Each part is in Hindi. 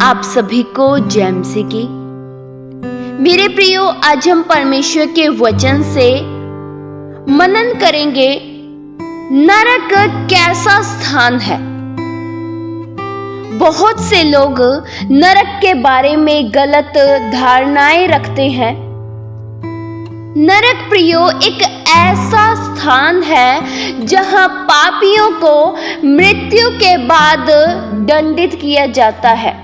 आप सभी को जय मसीह की। मेरे प्रियो, आज हम परमेश्वर के वचन से मनन करेंगे नरक कैसा स्थान है। बहुत से लोग नरक के बारे में गलत धारणाएं रखते हैं। नरक प्रियो एक ऐसा स्थान है जहां पापियों को मृत्यु के बाद दंडित किया जाता है।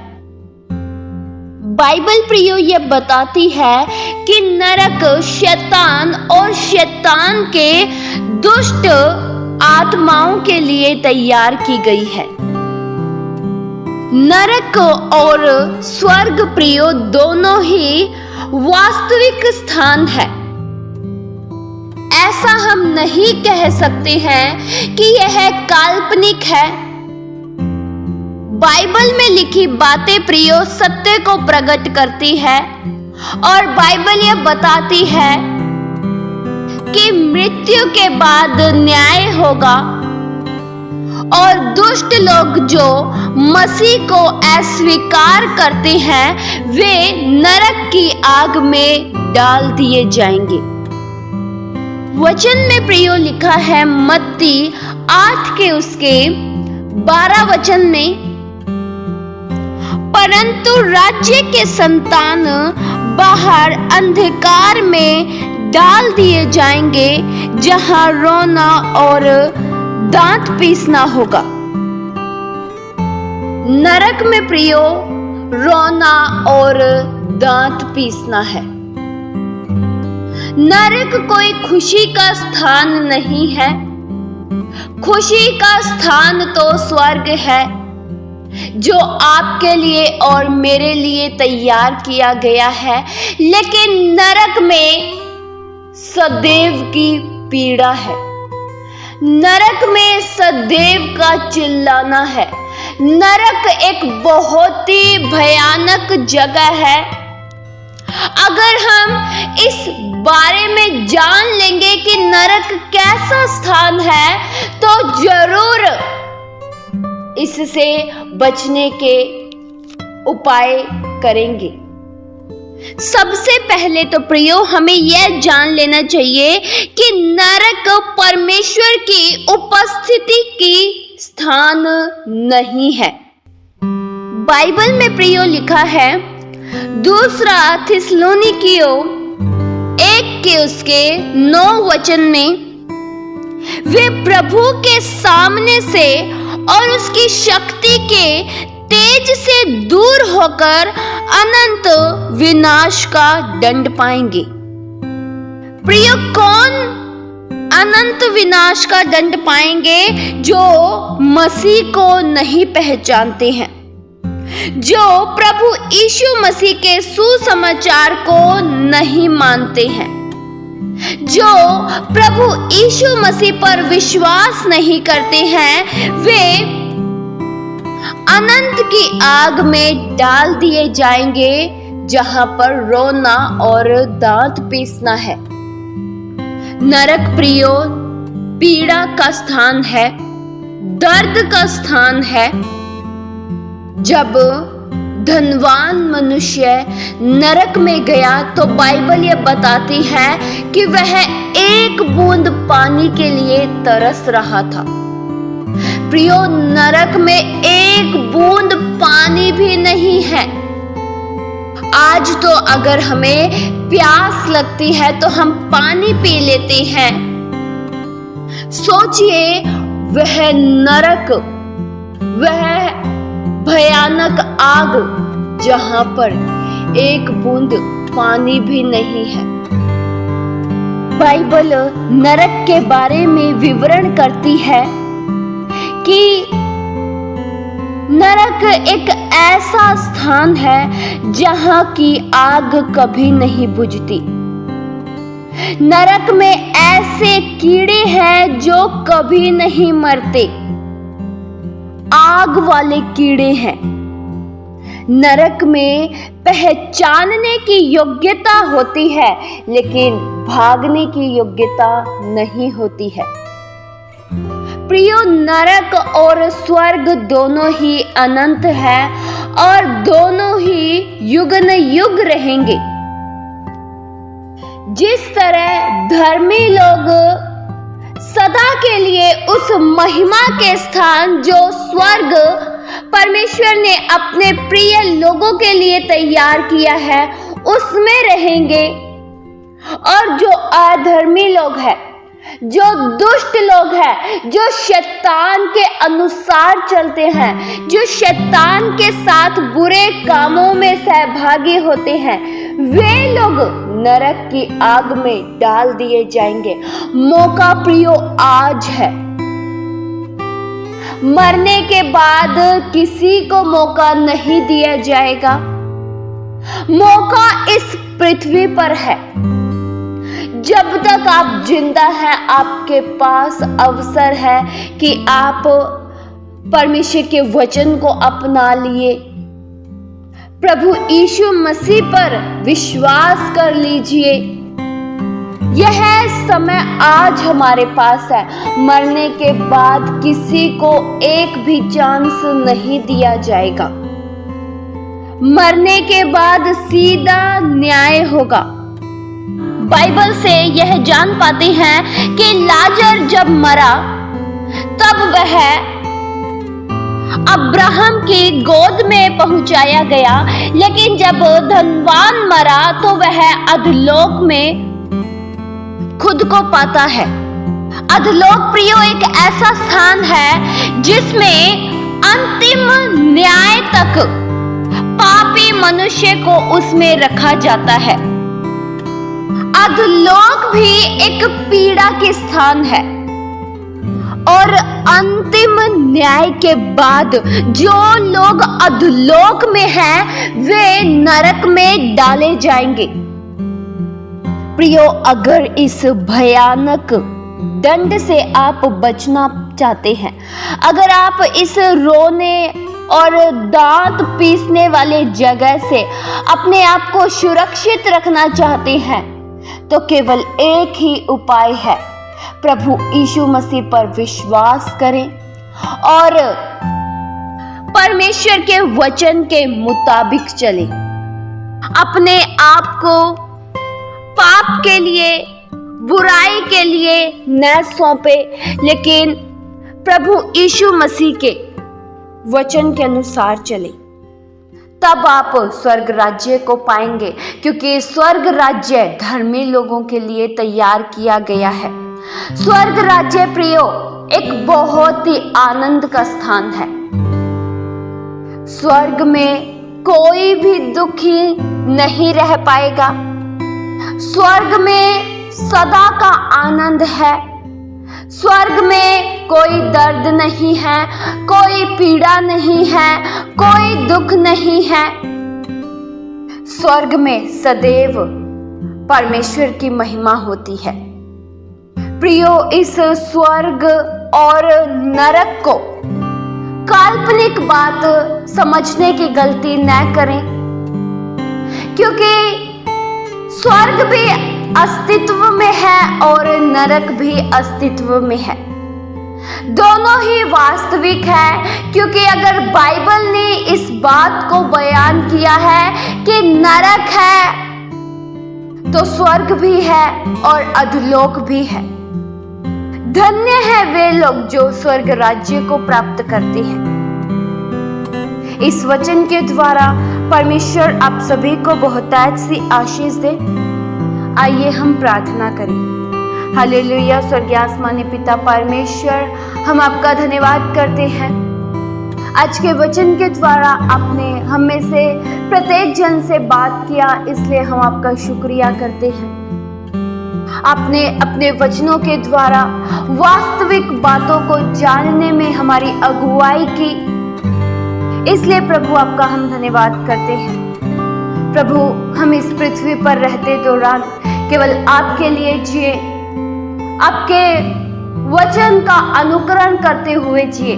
बाइबल प्रियो ये बताती है कि नरक शैतान और शैतान के दुष्ट आत्माओं के लिए तैयार की गई है। नरक और स्वर्ग प्रियो दोनों ही वास्तविक स्थान है। ऐसा हम नहीं कह सकते हैं कि यह काल्पनिक है। बाइबल में लिखी बातें प्रियो सत्य को प्रकट करती है और बाइबल यह बताती है कि मृत्यु के बाद न्याय होगा और दुष्ट लोग जो मसीह को अस्वीकार करते हैं वे नरक की आग में डाल दिए जाएंगे। वचन में प्रियो लिखा है मत्ती 8 के उसके 12 वचन में, परंतु राज्य के संतान बाहर अंधकार में डाल दिए जाएंगे जहां रोना और दांत पीसना होगा। नरक में प्रियो रोना और दांत पीसना है। नरक कोई खुशी का स्थान नहीं है। खुशी का स्थान तो स्वर्ग है जो आपके लिए और मेरे लिए तैयार किया गया है। लेकिन नरक में सदैव की पीड़ा है। नरक में सदैव का चिल्लाना है। नरक एक बहुत ही भयानक जगह है। अगर हम इस बारे में जान लेंगे कि नरक कैसा स्थान है तो जरूर इससे बचने के उपाय करेंगे। सबसे पहले तो प्रियो हमें यह जान लेना चाहिए कि नरक परमेश्वर की उपस्थिति की स्थान नहीं है। बाइबल में प्रियो लिखा है दूसरा थिस्सलुनीकियों 1 के उसके 9 वचन में, वे प्रभु के सामने से और उसकी शक्ति के तेज से दूर होकर अनंत विनाश का दंड पाएंगे। प्रियो, कौन अनंत विनाश का दंड पाएंगे? जो मसीह को नहीं पहचानते हैं, जो प्रभु यीशु मसीह के सुसमाचार को नहीं मानते हैं, जो प्रभु यीशु मसीह पर विश्वास नहीं करते हैं, वे अनंत की आग में डाल दिए जाएंगे जहां पर रोना और दांत पीसना है। नरक प्रियो पीड़ा का स्थान है, दर्द का स्थान है। जब धनवान मनुष्य नरक में गया तो बाइबल यह बताती है कि वह एक बूंद पानी के लिए तरस रहा था। प्रियो, नरक में एक बूंद पानी भी नहीं है। आज तो अगर हमें प्यास लगती है तो हम पानी पी लेते हैं। सोचिए, वह नरक, वह भयानक आग जहां पर एक बूंद पानी भी नहीं है। बाइबल नरक के बारे में विवरण करती है कि नरक एक ऐसा स्थान है जहां की आग कभी नहीं बुझती। नरक में ऐसे कीड़े हैं जो कभी नहीं मरते, आग वाले कीड़े हैं। नरक में पहचानने की योग्यता होती है लेकिन भागने की योग्यता नहीं होती है। प्रियो, नरक और स्वर्ग दोनों ही अनंत है और दोनों ही युगन युग रहेंगे। जिस तरह धर्मी लोग सदा के लिए उस महिमा के स्थान जो स्वर्ग परमेश्वर ने अपने प्रिय लोगों के लिए तैयार किया है उसमें रहेंगे, और जो अधर्मी लोग हैं, जो दुष्ट लोग हैं, जो शैतान के अनुसार चलते हैं, जो शैतान के साथ बुरे कामों में सहभागी होते हैं, वे लोग नरक की आग में डाल दिए जाएंगे। मौका प्रियो आज है। मरने के बाद किसी को मौका नहीं दिया जाएगा। मौका इस पृथ्वी पर है। जब तक आप जिंदा हैं, आपके पास अवसर है कि आप परमेश्वर के वचन को अपना लिए, प्रभु यीशु मसीह पर विश्वास कर लीजिए। यह समय आज हमारे पास है। मरने के बाद किसी को एक भी चांस नहीं दिया जाएगा। मरने के बाद सीधा न्याय होगा। बाइबल से यह जान पाते हैं कि लाजर जब मरा तब वह अब्राहम की गोद में पहुंचाया गया, लेकिन जब धनवान मरा तो वह अधलोक में खुद को पाता है। अधलोक प्रियो एक ऐसा स्थान है जिसमें अंतिम न्याय तक पापी मनुष्य को उसमें रखा जाता है। अधलोक भी एक पीड़ा के स्थान है, और अंतिम न्याय के बाद जो लोग अधलोक में हैं वे नरक में डाले जाएंगे। प्रियो, अगर इस भयानक दंड से आप बचना चाहते हैं, अगर आप इस रोने और दांत पीसने वाले जगह से अपने आप को सुरक्षित रखना चाहते हैं, तो केवल एक ही उपाय है, प्रभु यीशु मसीह पर विश्वास करें और परमेश्वर के वचन के मुताबिक चलें। अपने आप को पाप के लिए, बुराई के लिए न सौंपे, लेकिन प्रभु यीशु मसीह के वचन के अनुसार चले। तब आप स्वर्ग राज्य को पाएंगे, क्योंकि स्वर्ग राज्य धर्मी लोगों के लिए तैयार किया गया है। स्वर्ग राज्य प्रियो एक बहुत ही आनंद का स्थान है। स्वर्ग में कोई भी दुखी नहीं रह पाएगा। स्वर्ग में सदा का आनंद है। स्वर्ग में कोई दर्द नहीं है, कोई पीड़ा नहीं है, कोई दुख नहीं है। स्वर्ग में सदैव परमेश्वर की महिमा होती है। प्रियो, इस स्वर्ग और नरक को काल्पनिक बात समझने की गलती न करें, क्योंकि स्वर्ग भी अस्तित्व में है और नरक भी अस्तित्व में है। दोनों ही वास्तविक है, क्योंकि अगर बाइबल ने इस बात को बयान किया है कि नरक है, तो स्वर्ग भी है और अधोलोक भी है। धन्य है वे लोग जो स्वर्ग राज्य को प्राप्त करते हैं। इस वचन के द्वारा परमेश्वर आप सभी को बहुतायत सी आशीष दे। आइए हम प्रार्थना करें। हालेलुया। स्वर्गीय आसमानी पिता परमेश्वर, हम आपका धन्यवाद करते हैं। आज के वचन के द्वारा आपने हम में से प्रत्येक जन से बात किया, इसलिए हम आपका शुक्रिया करते हैं। आपने अपने वचनों के द्वारा वास्तविक बातों को जानने में हमारी अगुवाई की, इसलिए प्रभु आपका हम धन्यवाद करते हैं। प्रभु, हम इस पृथ्वी पर रहते दौरान केवल आपके लिए जिए, आपके वचन का अनुकरण करते हुए जिए।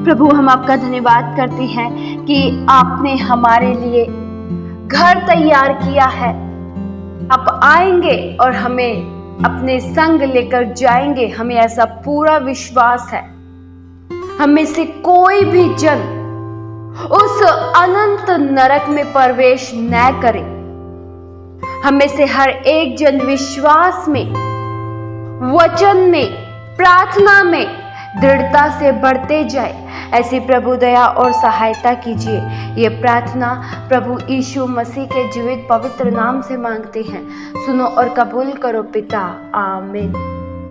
प्रभु, हम आपका धन्यवाद करते हैं कि आपने हमारे लिए घर तैयार किया है। आप आएंगे और हमें अपने संग लेकर जाएंगे, हमें ऐसा पूरा विश्वास है। हमें से कोई भी जन उस अनंत नरक में प्रवेश न करे। हमें से हर एक जन विश्वास में, वचन में, प्रार्थना में दृढ़ता से बढ़ते जाए, ऐसी प्रभु दया और सहायता कीजिए। ये प्रार्थना प्रभु यीशु मसीह के जीवित पवित्र नाम से मांगते हैं। सुनो और कबूल करो पिता। आमीन।